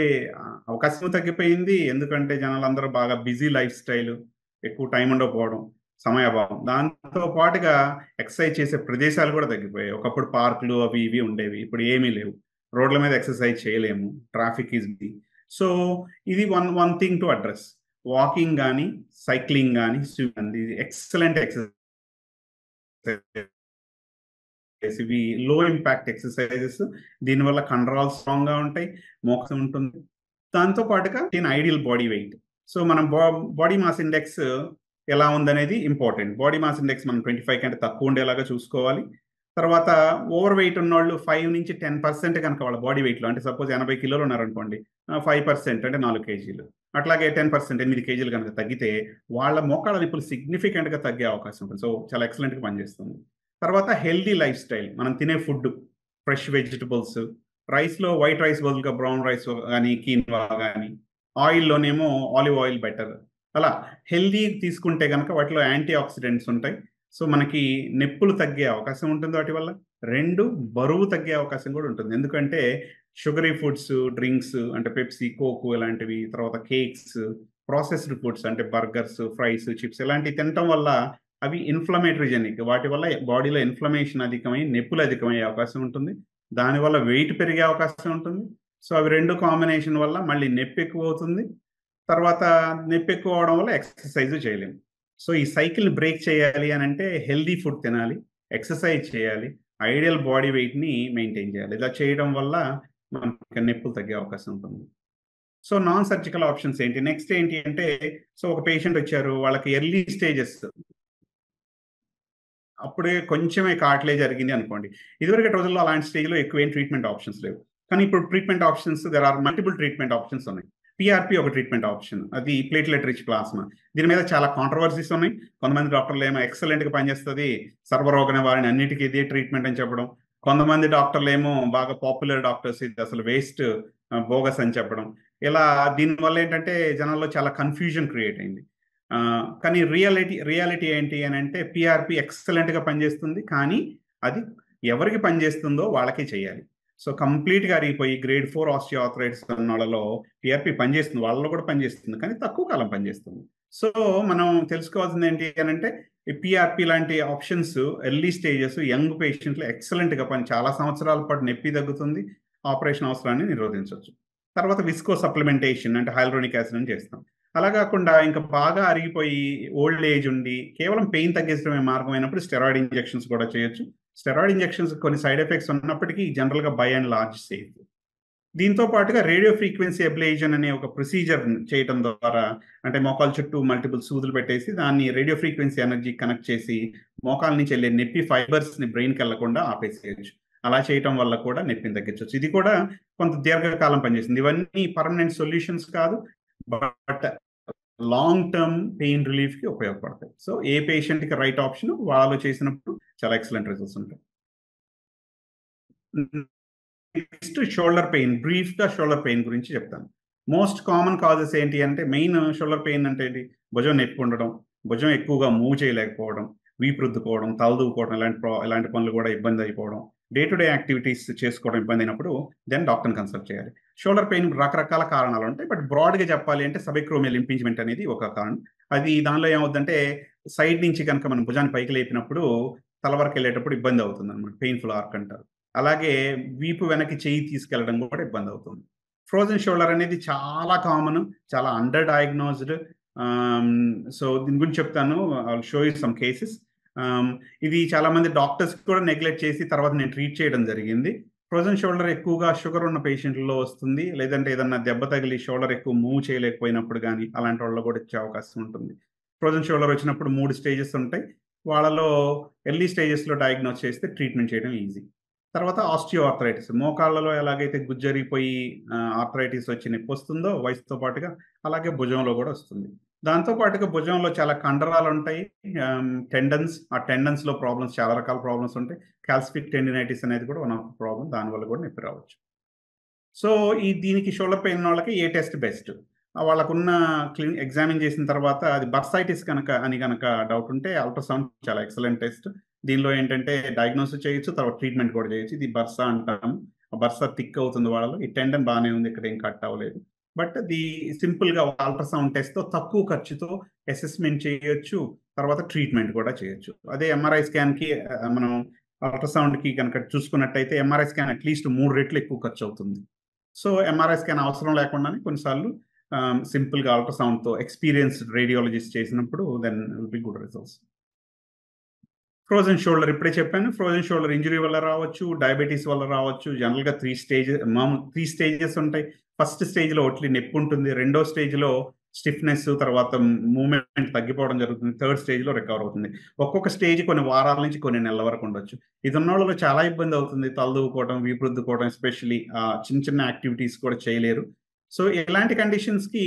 అవకాశం తగ్గిపోయింది, ఎందుకంటే జనాలందరూ బాగా బిజీ లైఫ్ స్టైల్, ఎక్కువ టైం ఉండకపోవడం, సమయాభావం. దాంతో పాటుగా ఎక్సర్సైజ్ చేసే ప్రదేశాలు కూడా తగ్గిపోయాయి. ఒకప్పుడు పార్కులు అవి ఇవి ఉండేవి, ఇప్పుడు ఏమీ లేవు. రోడ్ల మీద ఎక్సర్సైజ్ చేయలేము, ట్రాఫిక్ ఈజ్ బిజీ. సో ఇది one thing to address. Walking కానీ, సైక్లింగ్ కానీ, స్విమ్మింగ్, ఇది ఎక్సలెంట్ ఎక్సర్సైజ్. ఇవి లో ఇంపాక్ట్ ఎక్సర్సైజెస్, దీనివల్ల కండరాలు స్ట్రాంగ్గా ఉంటాయి, మోక్షం ఉంటుంది. దాంతో పాటుగా ఐడియల్ బాడీ వెయిట్. సో మనం బాడీ మాస్ ఇండెక్స్ ఎలా ఉందనేది ఇంపార్టెంట్. బాడీ మాస్ ఇండెక్స్ మనం 25 కంటే తక్కువ ఉండేలాగా చూసుకోవాలి. తర్వాత ఓవర్ వెయిట్ ఉన్న వాళ్ళు 5 నుంచి 10% కనుక వాళ్ళ బాడీ వెయిట్లో, అంటే సపోజ్ 80 కిలోలు ఉన్నారనుకోండి, 5% అంటే 4 కేజీలు, అట్లాగే 10% 8 కేజీలు కనుక తగ్గితే వాళ్ళ మోకాళ్ళ నొప్పులు సిగ్నిఫికెంట్గా తగ్గే అవకాశం ఉంటుంది. సో చాలా ఎక్సలెంట్గా పనిచేస్తుంది. తర్వాత హెల్దీ లైఫ్ స్టైల్, మనం తినే ఫుడ్, ఫ్రెష్ వెజిటబుల్స్, రైస్లో వైట్ రైస్ బదులుగా బ్రౌన్ రైస్ కానీ, కీన్వా కానీ, ఆయిల్లోనేమో ఆలివ్ ఆయిల్ బెటర్. అలా హెల్దీ తీసుకుంటే కనుక వాటిలో యాంటీ ఆక్సిడెంట్స్ ఉంటాయి. సో మనకి నొప్పులు తగ్గే అవకాశం ఉంటుంది వాటి వల్ల. 2 బరువు తగ్గే అవకాశం కూడా ఉంటుంది, ఎందుకంటే షుగరీ ఫుడ్స్, డ్రింక్స్ అంటే పెప్సీ, కోకు ఇలాంటివి, తర్వాత కేక్స్, ప్రాసెస్డ్ ఫుడ్స్ అంటే బర్గర్స్, ఫ్రైస్, చిప్స్ ఇలాంటివి తినటం వల్ల అవి ఇన్ఫ్లమేటరీజెనిక్, వాటి వల్ల బాడీలో ఇన్ఫ్లమేషన్ అధికమై నొప్పులు అధికమయ్యే అవకాశం ఉంటుంది. దానివల్ల వెయిట్ పెరిగే అవకాశం ఉంటుంది. సో అవి రెండు కాంబినేషన్ వల్ల మళ్ళీ నొప్పి ఎక్కువ అవుతుంది. తర్వాత నొప్పి ఎక్కువ అవడం వల్ల ఎక్సర్సైజ్ చేయలేము. సో ఈ సైకిల్ని బ్రేక్ చేయాలి అని అంటే హెల్దీ ఫుడ్ తినాలి, ఎక్సర్సైజ్ చేయాలి, ఐడియల్ బాడీ వెయిట్ని మెయింటైన్ చేయాలి. ఇలా చేయడం వల్ల మనకి నొప్పులు తగ్గే అవకాశం ఉంటుంది. సో నాన్ సర్జికల్ ఆప్షన్స్ ఏంటి? నెక్స్ట్ ఏంటి అంటే, సో ఒక పేషెంట్ వచ్చారు, వాళ్ళకి ఎర్లీ స్టేజెస్, అప్పుడే కొంచెమే కార్టిలేజ్ జరిగింది అనుకోండి. ఇదివరకు రోజుల్లో అలాంటి స్టేజ్లో ఎక్కువ ఏం ట్రీట్మెంట్ ఆప్షన్స్ లేవు. కానీ ఇప్పుడు treatment options, there are multiple treatment options ఉన్నాయి. పిఆర్పి ఒక ట్రీట్మెంట్ ఆప్షన్, అది ప్లేట్లెట్ రిచ్ ప్లాస్మా. దీని మీద చాలా కాంట్రవర్సీస్ ఉన్నాయి. కొంతమంది డాక్టర్లు ఏమో ఎక్సలెంట్గా పనిచేస్తుంది, సర్వరోగ నివారణ అన్నిటికీ ఇదే ట్రీట్మెంట్ అని చెప్పడం. కొంతమంది డాక్టర్లు ఏమో బాగా పాపులర్ డాక్టర్స్, ఇది అసలు వేస్ట్, బోగస్ అని చెప్పడం. ఇలా దీనివల్ల ఏంటంటే జనాల్లో చాలా కన్ఫ్యూజన్ క్రియేట్ అయింది. కానీ రియాలిటీ ఏంటి అని అంటే, పిఆర్పి ఎక్సలెంట్గా పనిచేస్తుంది, కానీ అది ఎవరికి పనిచేస్తుందో వాళ్ళకే చేయాలి. సో కంప్లీట్గా అరిగిపోయి గ్రేడ్ 4 ఆస్టియోఆర్థరైటిస్ ఉన్న వాళ్ళలో పిఆర్పి పనిచేస్తుంది, వాళ్ళలో కూడా పనిచేస్తుంది, కానీ తక్కువ కాలం పనిచేస్తుంది. సో మనం తెలుసుకోవాల్సింది ఏంటి అని అంటే, ఈ పిఆర్పి లాంటి ఆప్షన్స్ ఎర్లీ స్టేజెస్ యంగ్ పేషెంట్లు ఎక్సలెంట్గా చాలా సంవత్సరాల పాటు నొప్పి తగ్గుతుంది, ఆపరేషన్ అవసరాన్ని నిరోధించవచ్చు. తర్వాత విస్కో సప్లిమెంటేషన్ అంటే హైల్రోనిక్ యాసిడ్ చేస్తాం. అలా కాకుండా ఇంకా బాగా అరిగిపోయి ఓల్డ్ ఏజ్ ఉండి కేవలం పెయిన్ తగ్గించడమే మార్గం అయినప్పుడు స్టెరాయిడ్ ఇంజెక్షన్స్ కూడా చేయొచ్చు. స్టెరాయిడ్ ఇంజెక్షన్స్ కొన్ని సైడ్ ఎఫెక్ట్స్ ఉన్నప్పటికీ జనరల్గా బై అండ్ లార్జ్ సేఫ్. దీంతో పాటుగా రేడియో ఫ్రీక్వెన్సీ అబ్లేషన్ అనే ఒక ప్రొసీజర్ చేయడం ద్వారా, అంటే మోకాల చుట్టూ మల్టిపుల్ సూదులు పెట్టేసి దాన్ని రేడియో ఫ్రీక్వెన్సీ ఎనర్జీ కనెక్ట్ చేసి మోకాల నుంచి వెళ్ళే నొప్పి ఫైబర్స్ని బ్రెయిన్కి వెళ్లకుండా ఆపేసేయచ్చు. అలా చేయటం వల్ల కూడా నొప్పిని తగ్గించవచ్చు. ఇది కూడా కొంత దీర్ఘకాలం పనిచేస్తుంది. ఇవన్నీ పర్మనెంట్ సొల్యూషన్స్ కాదు, బట్ లాంగ్ టర్మ్ పెయిన్ రిలీఫ్కి ఉపయోగపడతాయి. సో ఏ పేషెంట్కి రైట్ ఆప్షన్ వాళ్ళు చేసినప్పుడు చాలా ఎక్సలెంట్ రిజల్ట్స్ ఉంటాయి. Next shoulder pain. బ్రీఫ్గా షోల్డర్ పెయిన్ గురించి చెప్తాను. మోస్ట్ కామన్ కాజెస్ ఏంటి అంటే, మెయిన్ షోల్డర్ పెయిన్ అంటే ఏంటి? భుజం నొప్పి ఉండడం, భుజం ఎక్కువగా మూవ్ చేయలేకపోవడం, వీపు రుద్దుకోవడం, తలదూకోవడం, ఇలాంటి పనులు కూడా ఇబ్బంది అయిపోవడం, డే టు డే యాక్టివిటీస్ చేసుకోవడం ఇబ్బంది అయినప్పుడు దెన్ డాక్టర్ని కన్సల్ట్ చేయాలి. షోల్డర్ పెయిన్ రకరకాల కారణాలు ఉంటాయి, బట్ బ్రాడ్గా చెప్పాలి అంటే సబెక్రోమియల్ ఇంపింజ్మెంట్ అనేది ఒక కారణం. అది దానిలో ఏమవుతుందంటే, సైడ్ నుంచి కనుక మనం భుజాన్ని పైకి లేపినప్పుడు తల వరకు వెళ్ళేటప్పుడు ఇబ్బంది అవుతుంది అనమాట, పెయిన్ఫుల్ ఆర్క్ అంటారు. అలాగే వీపు వెనక్కి చెయ్యి తీసుకెళ్లడం కూడా ఇబ్బంది అవుతుంది. ఫ్రోజన్ షోల్డర్ అనేది చాలా కామన్, చాలా అండర్ డయాగ్నోజ్డ్. సో దీని గురించి చెప్తాను, I'll show you some cases. ఇది చాలా మంది డాక్టర్స్ కూడా నెగ్లెక్ట్ చేసి తర్వాత నేను ట్రీట్ చేయడం జరిగింది. ఫ్రోజన్ షోల్డర్ ఎక్కువగా షుగర్ ఉన్న పేషెంట్లో వస్తుంది, లేదంటే ఏదన్నా దెబ్బ తగిలి షోల్డర్ ఎక్కువ మూవ్ చేయలేకపోయినప్పుడు కానీ అలాంటి వాళ్ళలో కూడా వచ్చే అవకాశం ఉంటుంది. ఫ్రోజన్ షోల్డర్ వచ్చినప్పుడు 3 స్టేజెస్ ఉంటాయి. వాళ్ళలో ఎర్లీ స్టేజెస్లో డయాగ్నోస్ చేస్తే ట్రీట్మెంట్ చేయడం ఈజీ. తర్వాత ఆస్టియోఆర్థరైటిస్, మోకాళ్ళలో ఎలాగైతే గుజ్జరిపోయి ఆర్థరైటిస్ వచ్చి నొప్పి వస్తుందో వయసుతో పాటుగా, అలాగే భుజంలో కూడా వస్తుంది. దాంతో పాటుగా భుజంలో చాలా కండరాలు ఉంటాయి, టెండన్స్. ఆ టెండన్స్లో ప్రాబ్లమ్స్, చాలా రకాల ప్రాబ్లమ్స్ ఉంటాయి. కాల్సిఫిక్ టెండినైటిస్ అనేది కూడా వన్ ఆఫ్ ద ప్రాబ్లమ్, దానివల్ల కూడా నొప్పి రావచ్చు. సో దీనికి షోల్డర్ పెయిన్ వాళ్ళకి ఏ టెస్ట్ బెస్ట్? వాళ్ళకున్న ఎగ్జామిన్ చేసిన తర్వాత అది బర్సైటిస్ కనుక డౌట్ ఉంటే అల్ట్రాసౌండ్ చాలా ఎక్సలెంట్ టెస్ట్. దీనిలో ఏంటంటే డయాగ్నోసిస్ చేయొచ్చు, తర్వాత ట్రీట్మెంట్ కూడా చేయొచ్చు. ఇది బర్సా అంటాము. బర్సా థిక్ అవుతుంది వాళ్ళలో. ఈ టెండన్ బాగానే ఉంది, ఇక్కడ ఏం కట్ అవ్వలేదు. బట్ అది సింపుల్గా అల్ట్రాసౌండ్ టెస్ట్తో తక్కువ ఖర్చుతో అసెస్మెంట్ చేయొచ్చు, తర్వాత ట్రీట్మెంట్ కూడా చేయొచ్చు. అదే ఎంఆర్ఐ స్కాన్కి మనం అల్ట్రాసౌండ్కి కనుక చూసుకున్నట్టయితే ఎంఆర్ఐ స్కాన్ అట్లీస్ట్ 3 రెట్లు ఎక్కువ ఖర్చు అవుతుంది. సో ఎంఆర్ఐ స్కాన్ అవసరం లేకుండానే కొన్నిసార్లు సింపుల్గా అల్ట్రాసౌండ్తో ఎక్స్పీరియన్స్డ్ రేడియాలజిస్ట్ చేసినప్పుడు then will be good results. Frozen shoulder ఇప్పుడే చెప్పాను. ఫ్రోజన్ షోల్డర్ ఇంజరీ వల్ల రావచ్చు, డయాబెటీస్ వల్ల రావచ్చు. జనరల్గా 3 స్టేజెస్ ఉంటాయి. ఫస్ట్ స్టేజ్లో ఒట్లి నొప్పి ఉంటుంది, రెండో స్టేజ్లో స్టిఫ్నెస్, తర్వాత మూవ్మెంట్ తగ్గిపోవడం జరుగుతుంది, థర్డ్ స్టేజ్లో రికవర్ అవుతుంది. ఒక్కొక్క స్టేజ్ కొన్ని వారాల నుంచి కొన్ని నెలల వరకు ఉండొచ్చు. ఇది ఉన్న వాళ్ళలో చాలా ఇబ్బంది అవుతుంది, తలదూకోవడం, వీపు రుద్దుకోవడం, ఎస్పెషల్లీ చిన్న యాక్టివిటీస్ కూడా చేయలేరు. సో ఇలాంటి కండిషన్స్కి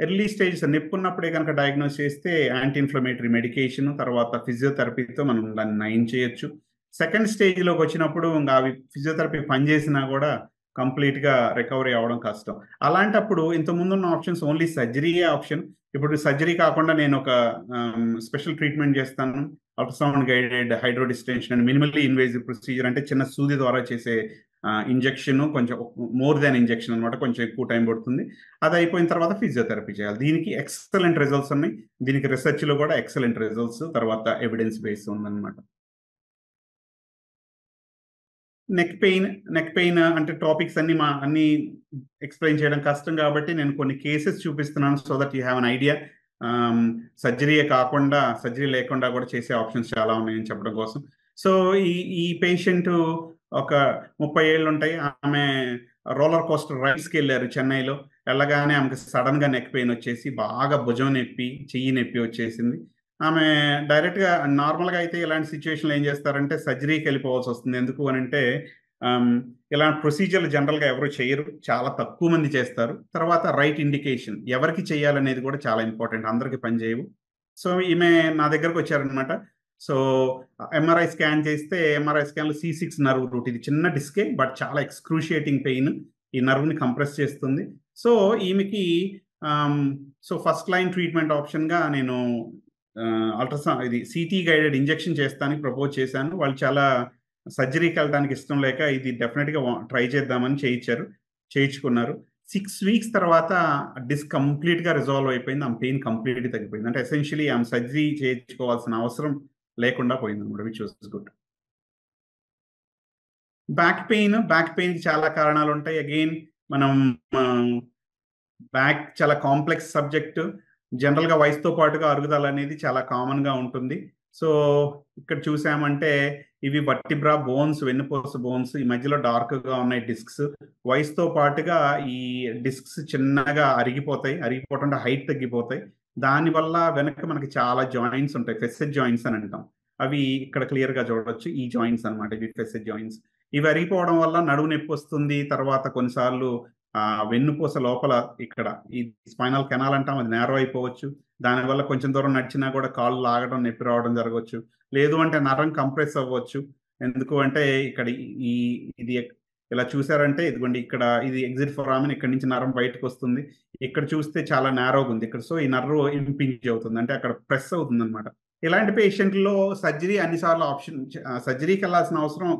ఎర్లీ స్టేజెస్ నొప్పి ఉన్నప్పుడే కనుక డయాగ్నోస్ చేస్తే యాంటీ ఇన్ఫ్లమేటరీ మెడికేషన్, తర్వాత ఫిజియోథెరపీతో మనం దాన్ని నయం చేయొచ్చు. సెకండ్ స్టేజ్లోకి వచ్చినప్పుడు ఇంకా అవి ఫిజియోథెరపీ పనిచేసినా కూడా కంప్లీట్గా రికవరీ అవ్వడం కష్టం. అలాంటప్పుడు ఇంతకుముందు ఉన్న ఆప్షన్స్ ఓన్లీ సర్జరీయే ఆప్షన్. ఇప్పుడు సర్జరీ కాకుండా నేను ఒక స్పెషల్ ట్రీట్మెంట్ చేస్తాను, ultrasound guided hydro distension and minimally invasive procedure. అంటే చిన్న సూది ద్వారా చేసే ఇంజెక్షన్, కొంచెం మోర్ దాన్ ఇంజెక్షన్ అనమాట, కొంచెం ఎక్కువ టైం పడుతుంది. అది అయిపోయిన తర్వాత ఫిజియోథెరపీ చేయాలి. దీనికి ఎక్సలెంట్ రిజల్ట్స్ ఉన్నాయి, దీనికి రీసెర్చ్లో కూడా ఎక్సలెంట్ రిజల్ట్స్, తర్వాత ఎవిడెన్స్ బేస్ ఉందన్నమాట. నెక్ పెయిన్ అంటే టాపిక్స్ అన్ని ఎక్స్ప్లెయిన్ చేయడం కష్టం కాబట్టి నేను కొన్ని కేసెస్ చూపిస్తున్నాను so that you have an idea. Surgery లేకుండా కూడా చేసే ఆప్షన్స్ చాలా ఉన్నాయని చెప్పడం కోసం. సో ఈ పేషెంట్ ఒక 30 ఏళ్ళు ఉంటాయి. ఆమె రోలర్ కోస్టర్ రైడ్స్కి వెళ్ళారు చెన్నైలో. వెళ్ళగానే ఆమెకు సడన్ గా నెక్ పెయిన్ వచ్చేసి బాగా భుజం నొప్పి, చెయ్యి నొప్పి వచ్చేసింది. ఆమె డైరెక్ట్గా నార్మల్గా అయితే ఇలాంటి సిచ్యువేషన్లో ఏం చేస్తారంటే సర్జరీకి వెళ్ళిపోవాల్సి వస్తుంది. ఎందుకు అని అంటే ఇలాంటి ప్రొసీజర్లు జనరల్గా ఎవరు చేయరు, చాలా తక్కువ మంది చేస్తారు. తర్వాత రైట్ ఇండికేషన్ ఎవరికి చేయాలనేది కూడా చాలా ఇంపార్టెంట్, అందరికి పని చేయవు. సో ఈమె నా దగ్గరకు వచ్చారనమాట. సో ఎంఆర్ఐ స్కాన్ చేస్తే ఎంఆర్ఐ స్కాన్లో C6 నర్వ్ రూట్, ఇది చిన్న డిస్కే బట్ చాలా ఎక్స్క్రూషియేటింగ్ పెయిన్, ఈ నర్వ్ని కంప్రెస్ చేస్తుంది. సో ఈమెకి సో ఫస్ట్ లైన్ ట్రీట్మెంట్ ఆప్షన్గా నేను ఇది CT గైడెడ్ ఇంజెక్షన్ చేస్తానికి ప్రపోజ్ చేశాను. వాళ్ళు చాలా సర్జరీకి వెళ్ళడానికి ఇష్టం లేక ఇది డెఫినెట్గా ట్రై చేద్దామని చేయించుకున్నారు. 6 వీక్స్ తర్వాత డిస్క్ కంప్లీట్గా రిజాల్వ్ అయిపోయింది. ఆమె పెయిన్ కంప్లీట్గా తగ్గిపోయింది. అంటే ఎసెన్షియలీ ఆమె సర్జరీ చేయించుకోవాల్సిన అవసరం లేకుండా పోయింది అనమాట, విచ్ వాస్ గుడ్. బ్యాక్ పెయిన్కి చాలా కారణాలు ఉంటాయి. అగైన్ మనం బ్యాక్ చాలా కాంప్లెక్స్ సబ్జెక్ట్. జనరల్గా వయసుతో పాటుగా అరుగుదల అనేది చాలా కామన్గా ఉంటుంది. సో ఇక్కడ చూసామంటే ఇవి వర్టిబ్రా బోన్స్, వెన్నుపూస బోన్స్, ఈ మధ్యలో డార్క్గా ఉన్నాయి డిస్క్స్. వయసుతో పాటుగా ఈ డిస్క్స్ చిన్నగా అరిగిపోవటం హైట్ తగ్గిపోతాయి. దానివల్ల వెనక మనకి చాలా జాయింట్స్ ఉంటాయి, ఫెసెట్ జాయింట్స్ అని అంటాం. అవి ఇక్కడ క్లియర్గా చూడవచ్చు, ఈ జాయింట్స్ అనమాట, ఇవి ఫెసెట్ జాయింట్స్. ఇవి అరిగిపోవడం వల్ల నడుము నొప్పి వస్తుంది. తర్వాత కొన్నిసార్లు వెన్నుపూస లోపల ఇక్కడ ఈ స్పైనల్ కెనాల్ అంటాం, అది నేరో అయిపోవచ్చు. దానివల్ల కొంచెం దూరం నడిచినా కూడా కాళ్ళు లాగడం, నొప్పి రావడం జరగవచ్చు. లేదు అంటే నరం కంప్రెస్ అవ్వచ్చు. ఎందుకు అంటే ఇక్కడ ఇది ఇలా చూసారంటే ఇదిగోండి, ఇక్కడ ఇది ఎగ్జిట్ ఫోరామిన్, ఇక్కడ నుంచి నరం బయటకు వస్తుంది. ఇక్కడ చూస్తే చాలా నేరోగా ఉంది ఇక్కడ. సో ఈ నర్వ్ ఇంపింజ్ అవుతుంది, అంటే అక్కడ ప్రెస్ అవుతుంది అనమాట. ఇలాంటి పేషెంట్లో సర్జరీకి వెళ్ళాల్సిన అవసరం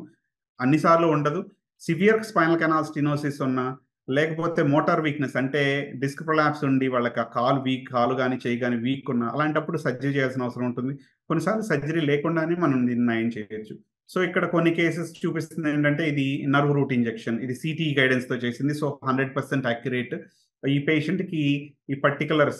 అన్నిసార్లు ఉండదు. సివియర్ స్పైనల్ కెనాల్ స్టెనోసిస్ ఉన్నా, లేకపోతే మోటార్ వీక్నెస్ అంటే డిస్క్ ప్రొలాప్స్ ఉండి వాళ్ళకి ఆ కాలు కానీ చేయి కానీ వీక్ ఉన్నా, అలాంటప్పుడు సర్జరీ చేయాల్సిన అవసరం ఉంటుంది. కొన్నిసార్లు సర్జరీ లేకుండానే మనం నిర్ణయం చేయొచ్చు. సో ఇక్కడ కొన్ని కేసెస్ చూపిస్తుంది ఏంటంటే ఇది నర్వ్ రూట్ ఇంజెక్షన్, ఇది CT గైడెన్స్తో చేసింది. So 100% accurate. ఈ పేషెంట్కి ఈ particular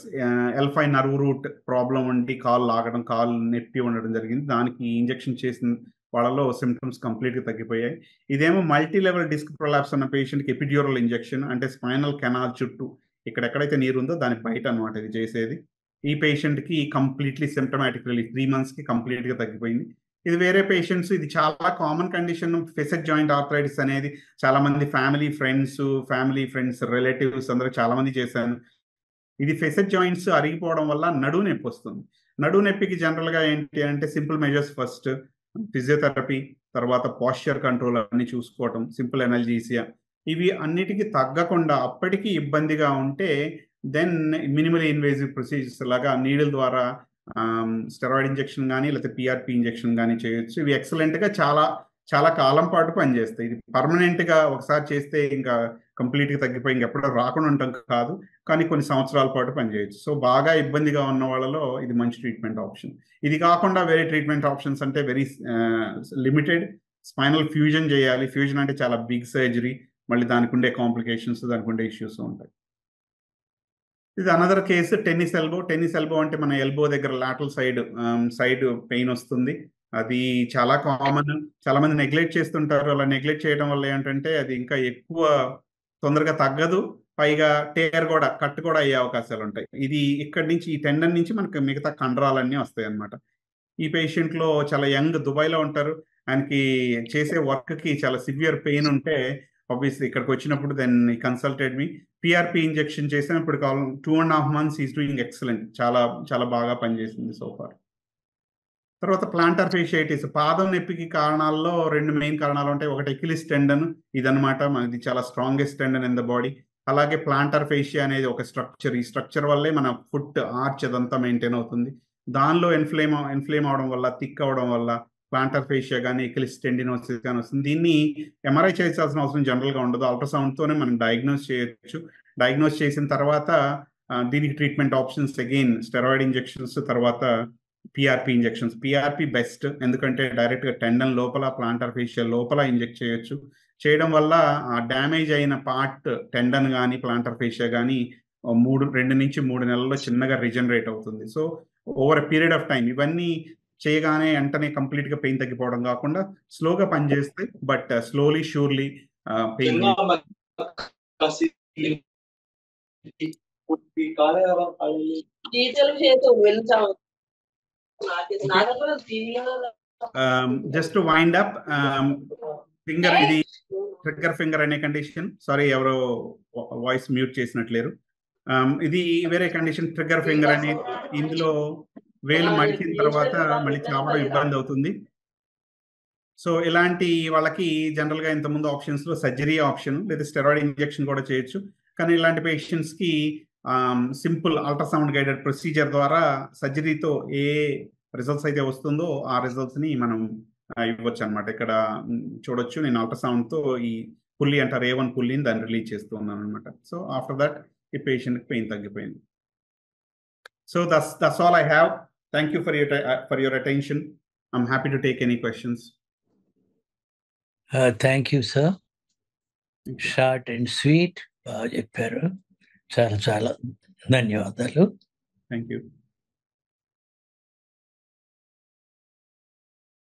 L5 nerve route problem ఉండి కాలు లాగడం, కాలు నొప్పి ఉండడం జరిగింది. దానికి ఇంజెక్షన్ చేసిన వాళ్ళలో సిమ్టమ్స్ కంప్లీట్గా తగ్గిపోయాయి. ఇదేమో మల్టీ లెవెల్ డిస్క్ ప్రొలాప్స్ ఉన్న పేషెంట్కి ఎపిడ్యూరల్ ఇంజెక్షన్, అంటే స్పైనల్ కెనాల్ చుట్టూ ఎక్కడెక్కడైతే నీరు ఉందో దాని బయట అనమాట ఇది చేసేది. ఈ పేషెంట్కి కంప్లీట్లీ సిమ్టమాటిక్ రిలీఫ్ 3 monthsకి కంప్లీట్గా తగ్గిపోయింది. ఇది వేరే పేషెంట్స్, ఇది చాలా common condition. Facet joint arthritis అనేది చాలా మంది ఫ్యామిలీ ఫ్రెండ్స్ రిలేటివ్స్ అందరూ చాలా మంది చేశాను. ఇది ఫెసెట్ జాయింట్స్ అరిగిపోవడం వల్ల నడుము నొప్పి వస్తుంది. నడుము నొప్పికి జనరల్గా ఏంటి అంటే సింపుల్ మెజర్స్, ఫస్ట్ ఫిజియోథెరపీ, తర్వాత పాస్చర్ కంట్రోల్ అన్ని చూసుకోవటం, సింపుల్ ఎనల్జీసియా. ఇవి అన్నిటికీ తగ్గకుండా అప్పటికీ ఇబ్బందిగా ఉంటే దెన్ మినిమల్ ఇన్వేజివ్ ప్రొసీజర్స్ లాగా నీడిల్ ద్వారా స్టెరాయిడ్ ఇంజెక్షన్ కానీ లేకపోతే PRP ఇంజెక్షన్ కానీ చేయొచ్చు. ఇవి ఎక్సలెంట్గా చాలా కాలం పాటు పనిచేస్తాయి. ఇది పర్మనెంట్గా ఒకసారి చేస్తే ఇంకా కంప్లీట్గా తగ్గిపోయి ఇంకెప్పుడో రాకుండా ఉంటాం కాదు, కానీ కొన్ని సంవత్సరాల పాటు పనిచేయచ్చు. సో బాగా ఇబ్బందిగా ఉన్న వాళ్ళలో ఇది మంచి ట్రీట్మెంట్ ఆప్షన్. ఇది కాకుండా వేరే ట్రీట్మెంట్ ఆప్షన్స్ అంటే వెరీ లిమిటెడ్. స్పైనల్ ఫ్యూజన్ చేయాలి. ఫ్యూజన్ అంటే చాలా బిగ్ సర్జరీ, మళ్ళీ దానికి ఉండే కాంప్లికేషన్స్, దానికి ఉండే ఇష్యూస్ ఉంటాయి. ఇది అనదర్ కేసు టెన్నిస్ ఎల్బో అంటే మన ఎల్బో దగ్గర లాటరల్ సైడ్ పెయిన్ వస్తుంది. అది చాలా కామన్, చాలా మంది నెగ్లెక్ట్ చేస్తుంటారు. అలా నెగ్లెక్ట్ చేయడం వల్ల ఏంటంటే అది ఇంకా ఎక్కువ తొందరగా తగ్గదు, పైగా కట్ కూడా అయ్యే అవకాశాలు ఉంటాయి. ఇది ఇక్కడి నుంచి ఈ టెండన్ నుంచి మనకు మిగతా కండరాలన్నీ వస్తాయి అన్నమాట. ఈ పేషెంట్లో చాలా యంగ్, దుబాయ్లో ఉంటారు. ఆయనకి చేసే వర్క్కి చాలా సివియర్ పెయిన్ ఉంటే ఆబ్వియస్లీ ఇక్కడికి వచ్చినప్పుడు దెన్ ఈ కన్సల్టెడ్ మీ. PRP ఇంజెక్షన్ చేసాం, ఇప్పుడు 2.5 months ఈజ్ డూయింగ్ ఎక్సలెంట్, చాలా బాగా పనిచేసింది సోఫార్. తర్వాత ప్లాంటర్ ఫేషియైటిస్, పాదం నొప్పికి కారణాల్లో 2 మెయిన్ కారణాలు ఉంటాయి. ఒకటి ఎకిలిస్ టెండన్, ఇదనమాట మనది చాలా strongest tendon in the body. అలాగే ప్లాంటర్ ఫేషియా అనేది ఒక స్ట్రక్చర్, ఈ స్ట్రక్చర్ వల్లే మన ఫుట్ ఆర్చ్ అదంతా మెయింటైన్ అవుతుంది. దానిలో ఇన్ఫ్లేమ్ అవడం వల్ల, థిక్ అవడం వల్ల ప్లాంటర్ ఫేషియా కానీ ఎకిలిస్ టెండినోసిస్ కానీ వస్తుంది. దీన్ని MRI చేయాల్సిన అవసరం జనరల్గా ఉండదు, అల్ట్రాసౌండ్తోనే మనం డయాగ్నోస్ చేయొచ్చు. డయాగ్నోస్ చేసిన తర్వాత దీనికి treatment options again steroid injections, తర్వాత పిఆర్పి ఇంజెక్షన్స్. పిఆర్పి బెస్ట్, ఎందుకంటే డైరెక్ట్గా టెండన్ లోపల ప్లాంటర్ ఫేషియల్ లోపల ఇంజెక్ట్ చేయొచ్చు. చేయడం వల్ల ఆ డ్యామేజ్ అయిన పార్ట్ టెండన్ కానీ ప్లాంటర్ ఫేషియా కానీ 2 నుంచి 3 నెలల్లో చిన్నగా రిజనరేట్ అవుతుంది. So over a period of time ఇవన్నీ చేయగానే వెంటనే కంప్లీట్గా పెయిన్ తగ్గిపోవడం కాకుండా స్లోగా పనిచేస్తే, but slowly surely pain just wind up finger. ఇది ట్రిగ్గర్ ఫింగర్ అనే కండిషన్. సారీ, ఎవరో వాయిస్ మ్యూట్ చేసినట్లేరు. ఇది వేరే కండిషన్. ట్రిగ్గర్ ఫింగర్ అనేది ఇందులో వేలు మడిచిన తర్వాత మళ్ళీ చావడం ఇబ్బంది అవుతుంది. సో ఇలాంటి వాళ్ళకి జనరల్గా ఇంతకుముందు ఆప్షన్స్లో సర్జరీ ఆప్షన్ లేదా స్టెరాయిడ్ ఇంజెక్షన్ కూడా చేయొచ్చు. కానీ ఇలాంటి పేషెంట్స్కి సింపుల్ అల్ట్రాసౌండ్ గైడెడ్ ప్రొసీజర్ ద్వారా సర్జరీతో ఏ రిజల్ట్స్ అయితే వస్తుందో ఆ రిజల్ట్స్ని మనం ఇవ్వచ్చు అనమాట. ఇక్కడ చూడొచ్చు, నేను అల్ట్రాసౌండ్తో ఈ పుల్లి అంటారు, A1 పుల్లిని దాన్ని రిలీజ్ చేస్తూ ఉన్నాను అనమాట. సో ఆఫ్టర్ దట్ ఈ పేషెంట్కి పెయిన్ తగ్గిపోయింది. So that's all I have. Thank you for your attention. I'm happy to take any questions. Thank you, sir. Short and sweet. చాలా చాలా ధన్యవాదాలు. Thank you.